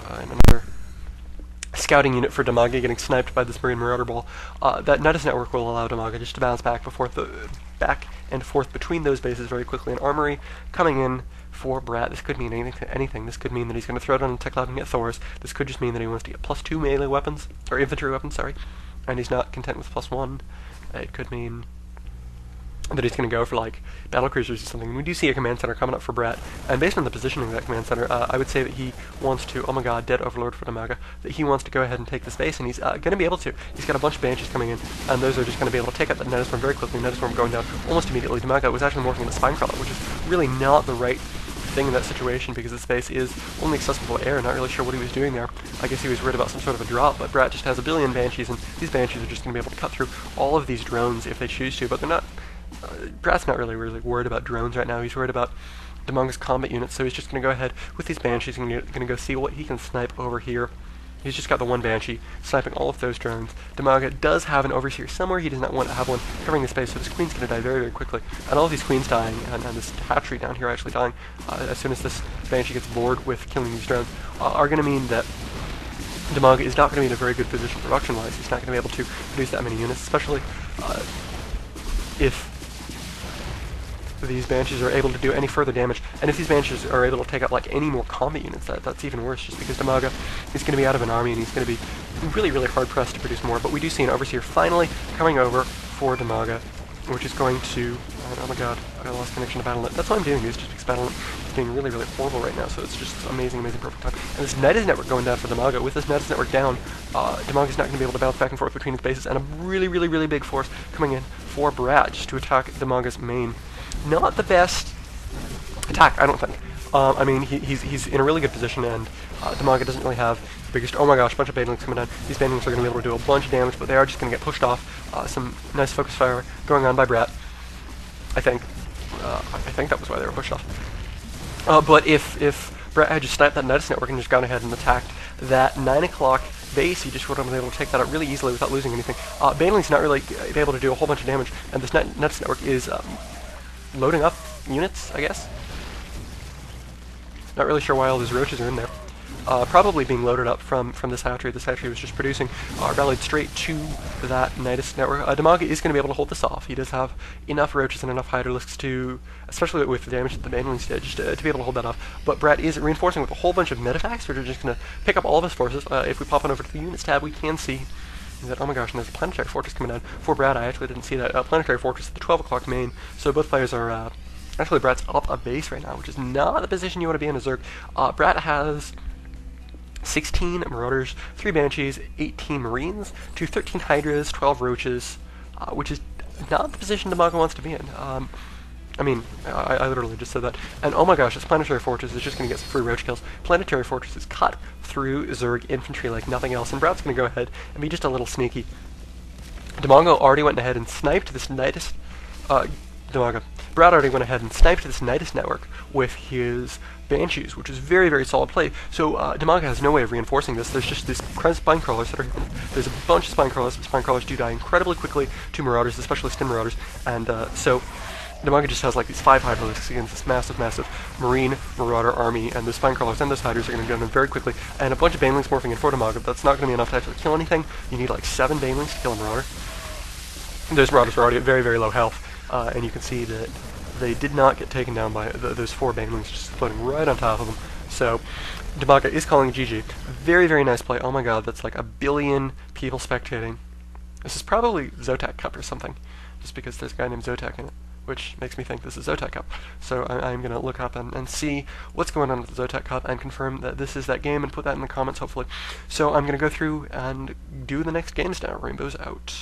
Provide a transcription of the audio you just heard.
and another scouting unit for dimaga getting sniped by this Marine Marauder ball. That Nidus network will allow dimaga just to bounce back and forth between those bases very quickly. An armory coming in for Brat. This could mean anything. This could mean that he's going to throw down a tech lab and get Thors. This could just mean that he wants to get +2 melee weapons, or infantry weapons, sorry, and he's not content with +1. It could mean that he's going to go for like battle cruisers or something. We do see a command center coming up for Brat, and based on the positioning of that command center, I would say that he wants to, oh my god, dead overlord for dimaga, that he wants to go ahead and take this base, and he's going to be able to. He's got a bunch of banshees coming in, and those are just going to be able to take out that Nidus Swarm very quickly. Nidus Swarm going down almost immediately. Dimaga was actually morphing into Spinecrawler, which is really not the right thing in that situation, because this base is only accessible to air. Not really sure what he was doing there. I guess he was worried about some sort of a drop, but Brat just has a billion banshees, and these banshees are just going to be able to cut through all of these drones if they choose to, but they're not. Brat's not really worried about drones right now. He's worried about Dimaga's combat units, so he's just going to go ahead with these banshees and going to go see what he can snipe over here. He's just got the one banshee sniping all of those drones. Dimaga does have an overseer somewhere. He does not want to have one covering the space, so this queen's going to die very, very quickly. And all of these queens dying, and this hatchery down here actually dying, as soon as this banshee gets bored with killing these drones, are going to mean that Dimaga is not going to be in a very good position production-wise. He's not going to be able to produce that many units, especially if these banshees are able to do any further damage, and if these banshees are able to take out like any more combat units, that's even worse, just because Dimaga is going to be out of an army and he's going to be really, really hard pressed to produce more. But we do see an overseer finally coming over for Dimaga, which is going to, oh my god, I lost connection to Battle.net. That's what I'm doing, is just because Battle.net is being really, really horrible right now, so it's just amazing, amazing, perfect time. And this Nidus network going down for Dimaga. With this Nidus network down, Dimaga's not going to be able to bounce back and forth between his bases, and a really, really, really big force coming in for Brat just to attack Dimaga's main. Not the best attack, I don't think. I mean, he's in a really good position, and Dimaga doesn't really have the biggest. Oh my gosh, a bunch of banelings coming down. These banelings are going to be able to do a bunch of damage, but they are just going to get pushed off. Some nice focus fire going on by Brat. I think that was why they were pushed off. But if Brat had just sniped that Nidus network and just gone ahead and attacked that 9 o'clock base, he just would have been able to take that out really easily without losing anything. Baneling's not really able to do a whole bunch of damage, and this Nidus network is loading up units, I guess. Not really sure why all these roaches are in there. Probably being loaded up from this hatchery. This hatchery was just producing, rallied straight to that Nidus network. Dimaga is going to be able to hold this off. He does have enough roaches and enough hydralisks to, especially with the damage that the banelings did, just to be able to hold that off. But Brat is reinforcing with a whole bunch of medifacts, which are just going to pick up all of his forces. If we pop on over to the units tab, we can see that, oh my gosh, and there's a planetary fortress coming down for Brat. I actually didn't see that. Planetary fortress at the 12 o'clock main, so both players are, actually Brat's up a base right now, which is not the position you want to be in as Zerg. Brat has 16 Marauders, 3 Banshees, 18 Marines, 13 Hydras, 12 Roaches, which is not the position Dimaga wants to be in. I mean, I literally just said that. And oh my gosh, this Planetary Fortress is just going to get some free Roach kills. Planetary Fortress is cut through Zerg infantry like nothing else, and Brat's going to go ahead and be just a little sneaky. Dimaga already went ahead and sniped this Nidus, Brat already went ahead and sniped this Nidus network with his Banshees, which is very, very solid play. So Dimaga has no way of reinforcing this. There's just these spine crawlers that are. There's a bunch of spine crawlers, but spine crawlers do die incredibly quickly to Marauders, especially Stim Marauders, and so Dimaga just has like these 5 hydralisks against this massive, massive Marine Marauder army, and the spine crawlers and those hydras are going to go down very quickly, and a bunch of banelings morphing in for Dimaga. That's not going to be enough to actually kill anything. You need like 7 banelings to kill a Marauder. Those Marauders are already at very, very low health, and you can see that they did not get taken down by those 4 banelings just floating right on top of them. So Dimaga is calling GG. Very, very nice play. Oh my god, that's like 1 billion people spectating. This is probably Zotac Cup or something, just because there's a guy named Zotac in it, which makes me think this is Zotac Cup. So I'm going to look up and see what's going on with the Zotac Cup and confirm that this is that game and put that in the comments, hopefully. So I'm going to go through and do the next games now. Rainbow's out.